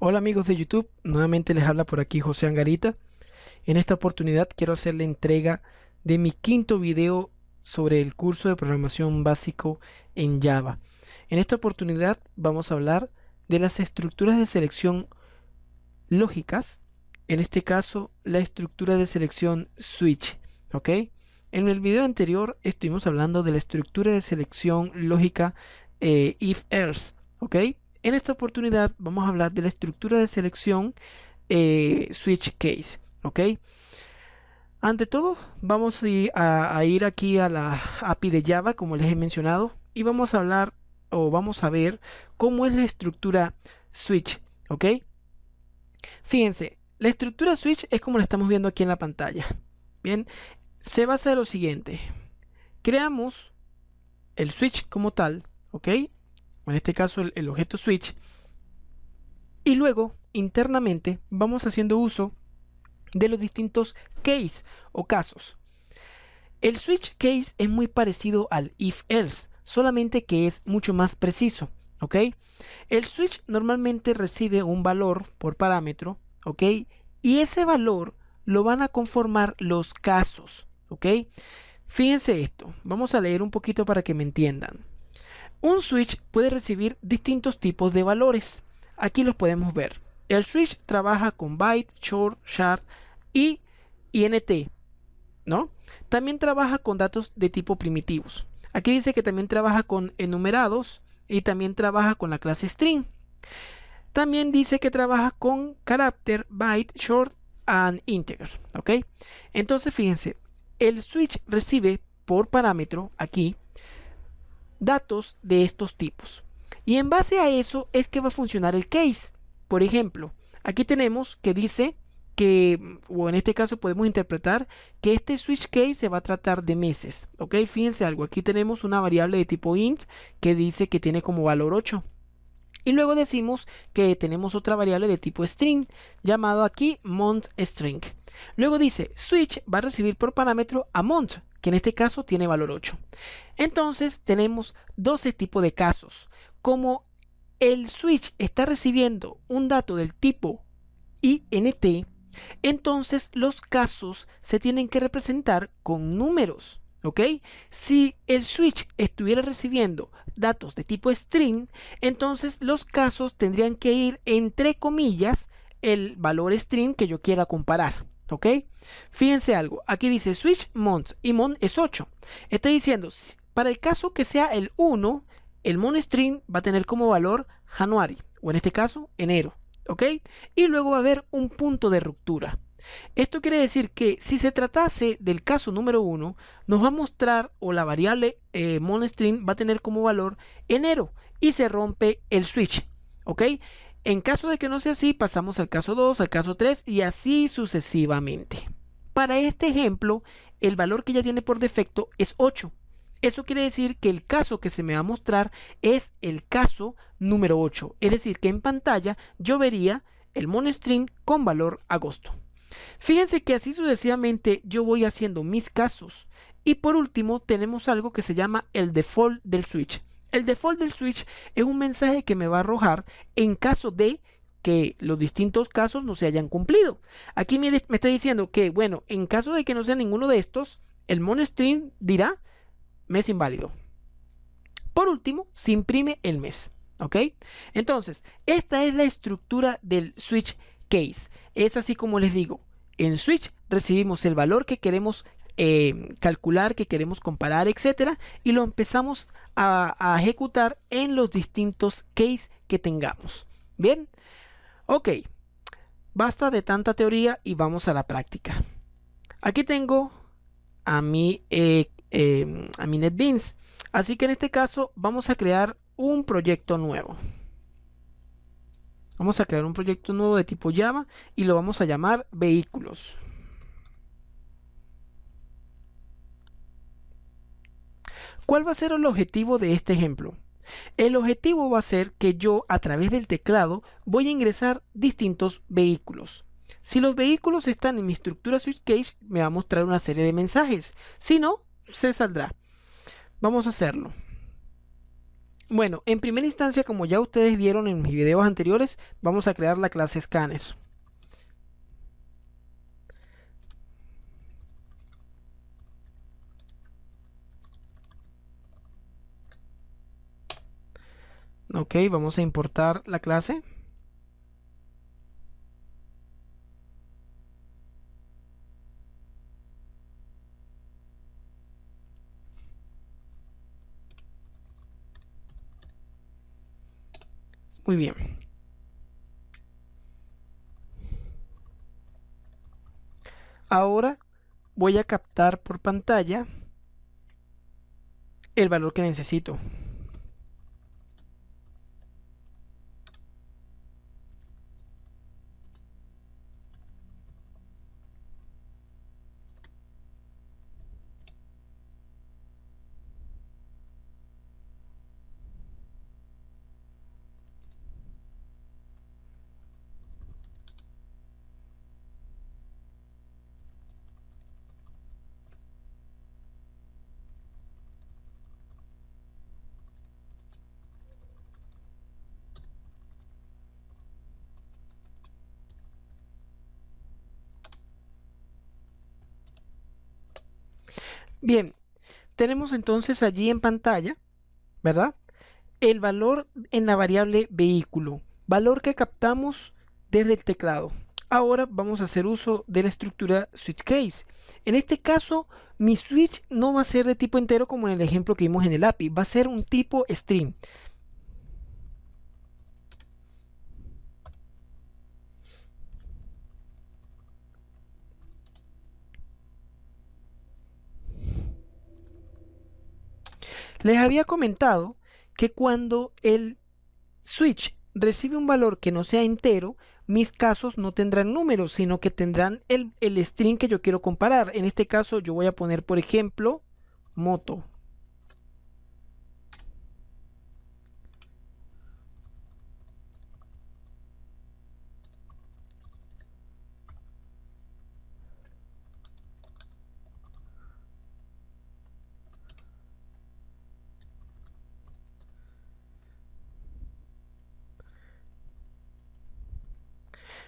Hola amigos de YouTube, nuevamente les habla por aquí José Angarita. En esta oportunidad quiero hacer la entrega de mi quinto video sobre el curso de programación básico en Java. En esta oportunidad vamos a hablar de las estructuras de selección lógicas, en este caso la estructura de selección switch, ¿ok? En el video anterior estuvimos hablando de la estructura de selección lógica if-else, ¿ok? En esta oportunidad vamos a hablar de la estructura de selección switch case, ¿ok? Ante todo, vamos a ir aquí a la API de Java, como les he mencionado, y vamos a hablar o vamos a ver cómo es la estructura switch, ¿ok? Fíjense, la estructura switch es como la estamos viendo aquí en la pantalla. Bien, se basa en lo siguiente. Creamos el switch como tal, ¿ok? En este caso el objeto switch. Y luego, internamente, vamos haciendo uso de los distintos case o casos. El switch case es muy parecido al if-else, solamente que es mucho más preciso, ¿ok? El switch normalmente recibe un valor por parámetro, ¿ok? Y ese valor lo van a conformar los casos, ¿ok? Fíjense esto, vamos a leer un poquito para que me entiendan. Un switch puede recibir distintos tipos de valores. Aquí los podemos ver. El switch trabaja con byte, short, char y int, ¿no? También trabaja con datos de tipo primitivos. Aquí dice que también trabaja con enumerados y también trabaja con la clase string. También dice que trabaja con carácter, byte, short and integer, ¿ok? Entonces fíjense, el switch recibe por parámetro aquí datos de estos tipos. Y en base a eso es que va a funcionar el case. Por ejemplo, aquí tenemos que dice que, o en este caso podemos interpretar que este switch case se va a tratar de meses. Ok, fíjense algo, aquí tenemos una variable de tipo int que dice que tiene como valor 8. Y luego decimos que tenemos otra variable de tipo string, llamado aquí monthString. Luego dice, switch va a recibir por parámetro a month, que en este caso tiene valor 8. Entonces tenemos 12 tipos de casos. Como el switch está recibiendo un dato del tipo int, entonces los casos se tienen que representar con números. ¿Ok? Si el switch estuviera recibiendo datos de tipo string, entonces los casos tendrían que ir entre comillas el valor string que yo quiera comparar. ¿Ok? Fíjense algo, aquí dice switch month y month es 8. Está diciendo, para el caso que sea el 1, el monthString va a tener como valor January, o en este caso enero. ¿Ok? Y luego va a haber un punto de ruptura. Esto quiere decir que si se tratase del caso número 1, nos va a mostrar, o la variable monstring va a tener como valor enero y se rompe el switch. ¿Ok? En caso de que no sea así, pasamos al caso 2, al caso 3 y así sucesivamente. Para este ejemplo, el valor que ya tiene por defecto es 8. Eso quiere decir que el caso que se me va a mostrar es el caso número 8. Es decir, que en pantalla yo vería el monstring con valor agosto. Fíjense que así sucesivamente yo voy haciendo mis casos. Y por último tenemos algo que se llama el default del switch. El default del switch es un mensaje que me va a arrojar en caso de que los distintos casos no se hayan cumplido. Aquí me está diciendo que, bueno, en caso de que no sea ninguno de estos, el monstring dirá mes inválido. Por último, se imprime el mes. ¿Ok? Entonces, esta es la estructura del switch case. Es así como les digo. En switch recibimos el valor que queremos calcular, que queremos comparar, etcétera, y lo empezamos a ejecutar en los distintos case que tengamos. Bien, ok, basta de tanta teoría y vamos a la práctica. Aquí tengo a mi NetBeans, así que en este caso vamos a crear un proyecto nuevo. Vamos a crear un proyecto nuevo de tipo Java y lo vamos a llamar vehículos. ¿Cuál va a ser el objetivo de este ejemplo? El objetivo va a ser que yo a través del teclado voy a ingresar distintos vehículos. Si los vehículos están en mi estructura switchcase, me va a mostrar una serie de mensajes. Si no, se saldrá. Vamos a hacerlo. Bueno, en primera instancia, como ya ustedes vieron en mis videos anteriores, vamos a crear la clase Scanner. Ok, vamos a importar la clase. Muy bien. Ahora voy a captar por pantalla el valor que necesito. Bien, tenemos entonces allí en pantalla, ¿verdad? El valor en la variable vehículo, valor que captamos desde el teclado. Ahora vamos a hacer uso de la estructura switch case. En este caso, mi switch no va a ser de tipo entero como en el ejemplo que vimos en el API, va a ser un tipo string. Les había comentado que cuando el switch recibe un valor que no sea entero, mis casos no tendrán números, sino que tendrán el string que yo quiero comparar. En este caso yo voy a poner, por ejemplo, moto.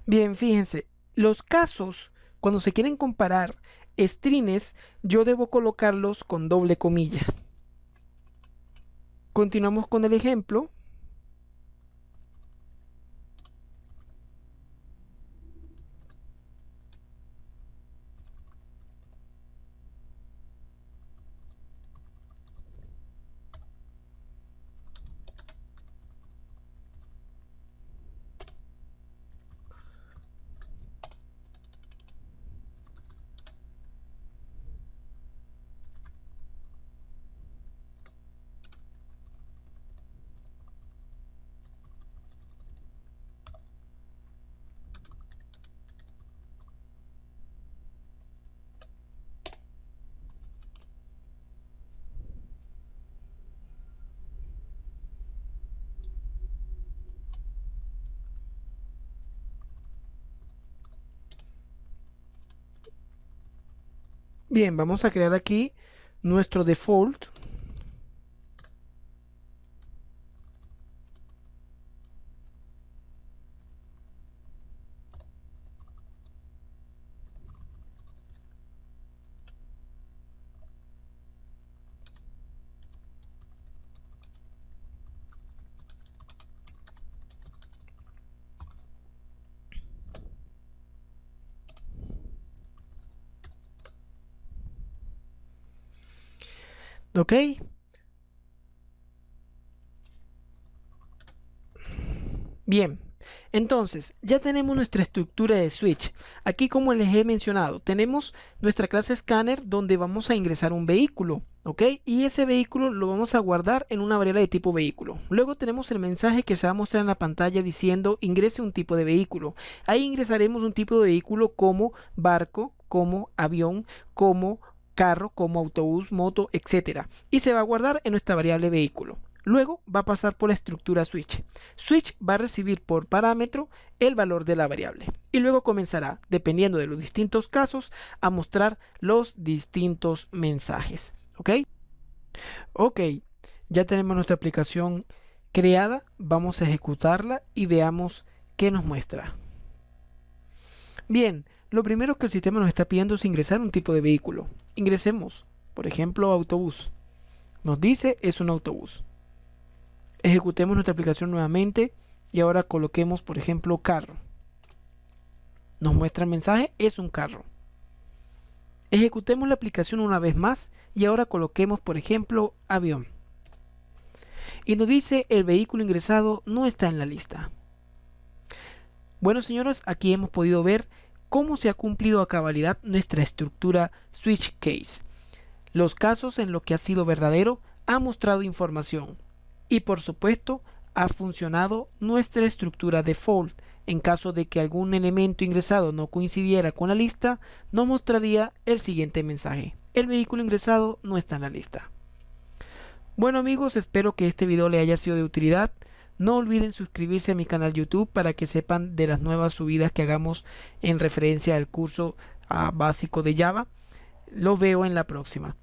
Bien, fíjense, los casos, cuando se quieren comparar strings, yo debo colocarlos con doble comilla. Continuamos con el ejemplo. Bien, vamos a crear aquí nuestro default. ¿Ok? Bien, entonces ya tenemos nuestra estructura de switch. Aquí, como les he mencionado, tenemos nuestra clase scanner donde vamos a ingresar un vehículo, ¿ok? Y ese vehículo lo vamos a guardar en una variable de tipo vehículo. Luego tenemos el mensaje que se va a mostrar en la pantalla diciendo ingrese un tipo de vehículo. Ahí ingresaremos un tipo de vehículo como barco, como avión, como carro, como autobús, moto, etcétera. Y se va a guardar en nuestra variable vehículo. Luego va a pasar por la estructura switch. Switch va a recibir por parámetro el valor de la variable y luego comenzará, dependiendo de los distintos casos, a mostrar los distintos mensajes. ¿Ok? Ok. Ya tenemos nuestra aplicación creada, vamos a ejecutarla y veamos qué nos muestra. Bien, lo primero que el sistema nos está pidiendo es ingresar un tipo de vehículo. Ingresemos, por ejemplo, autobús. Nos dice es un autobús. Ejecutemos nuestra aplicación nuevamente y ahora coloquemos, por ejemplo, carro. Nos muestra el mensaje, es un carro. Ejecutemos la aplicación una vez más y ahora coloquemos, por ejemplo, avión. Y nos dice el vehículo ingresado no está en la lista. Bueno, señores, aquí hemos podido ver cómo se ha cumplido a cabalidad nuestra estructura switch case. Los casos en los que ha sido verdadero ha mostrado información y por supuesto ha funcionado nuestra estructura default. En caso de que algún elemento ingresado no coincidiera con la lista, nos mostraría el siguiente mensaje: el vehículo ingresado no está en la lista. Bueno amigos, espero que este video le haya sido de utilidad. No olviden suscribirse a mi canal YouTube para que sepan de las nuevas subidas que hagamos en referencia al curso básico de Java. Lo veo en la próxima.